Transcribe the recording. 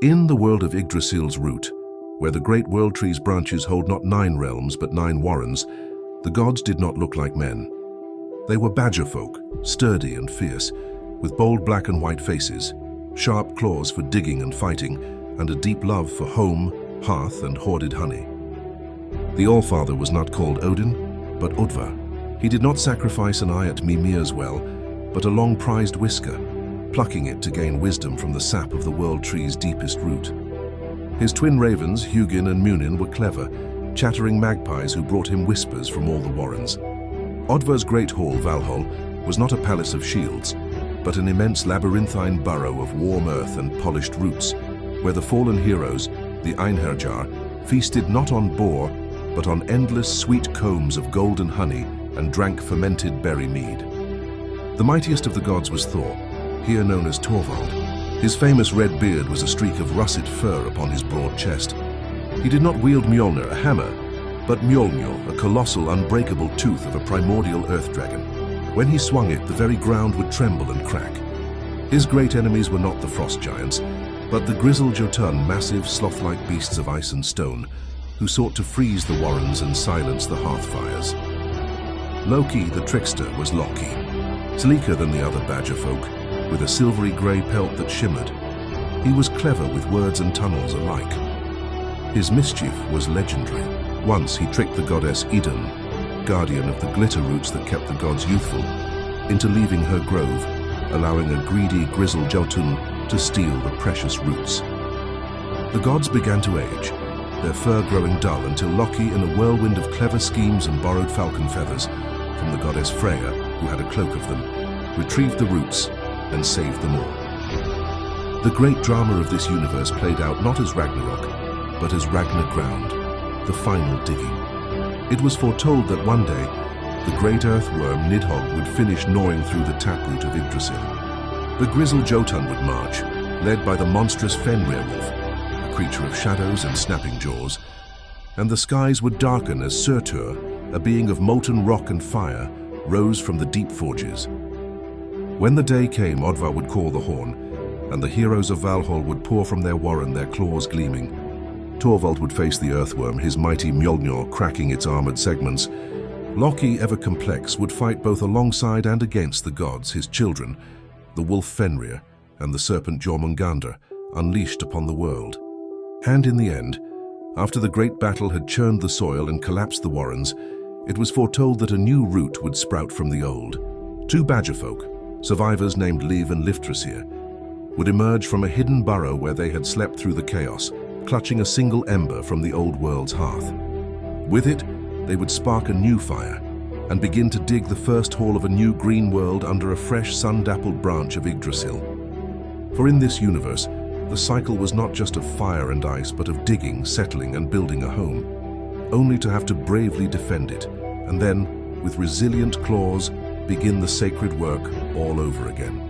In the world of Yggdrasil's root, where the great world tree's branches hold not 9 realms but 9 warrens, the gods did not look like men. They were badger folk, sturdy and fierce, with bold black and white faces, sharp claws for digging and fighting, and a deep love for home, hearth, and hoarded honey. The Allfather was not called Odin, but Udvar. He did not sacrifice an eye at Mimir's well, but a long-prized whisker, plucking it to gain wisdom from the sap of the world tree's deepest root. His twin ravens, Hugin and Munin, were clever, chattering magpies who brought him whispers from all the warrens. Odvar's great hall, Valhall, was not a palace of shields, but an immense labyrinthine burrow of warm earth and polished roots, where the fallen heroes, the Einherjar, feasted not on boar, but on endless sweet combs of golden honey and drank fermented berry mead. The mightiest of the gods was Thor, here known as Torvald. His famous red beard was a streak of russet fur upon his broad chest. He did not wield Mjolnir, a hammer, but Mjolnir, a colossal, unbreakable tooth of a primordial earth dragon. When he swung it, the very ground would tremble and crack. His great enemies were not the frost giants, but the grizzled Jotun, massive, sloth-like beasts of ice and stone, who sought to freeze the warrens and silence the hearth fires. Loki, the trickster, was Loki, sleeker than the other badger folk, with a silvery grey pelt that shimmered. He was clever with words and tunnels alike. His mischief was legendary. Once he tricked the goddess Idun, guardian of the glitter roots that kept the gods youthful, into leaving her grove, allowing a greedy grizzled Jotun to steal the precious roots. The gods began to age, their fur growing dull, until Loki, in a whirlwind of clever schemes and borrowed falcon feathers from the goddess Freya, who had a cloak of them, retrieved the roots and saved them all. The great drama of this universe played out not as Ragnarok, but as Ragnarground, the final digging. It was foretold that one day, the great earthworm Nidhogg would finish gnawing through the taproot of Yggdrasil. The grizzled Jotun would march, led by the monstrous Fenrir wolf, a creature of shadows and snapping jaws, and the skies would darken as Surtur, a being of molten rock and fire, rose from the deep forges. When the day came, Odvar would call the horn, and the heroes of Valhall would pour from their warren, their claws gleaming. Torvald would face the earthworm, his mighty Mjolnir cracking its armored segments. Loki, ever complex, would fight both alongside and against the gods, his children, the wolf Fenrir and the serpent Jormungandr, unleashed upon the world. And in the end, after the great battle had churned the soil and collapsed the warrens, it was foretold that a new root would sprout from the old. 2 badgerfolk, survivors named Liv and Lifthrasir, would emerge from a hidden burrow where they had slept through the chaos, clutching a single ember from the old world's hearth. With it, they would spark a new fire and begin to dig the first hall of a new green world under a fresh sun-dappled branch of Yggdrasil. For in this universe, the cycle was not just of fire and ice, but of digging, settling, and building a home, only to have to bravely defend it, and then, with resilient claws, begin the sacred work all over again.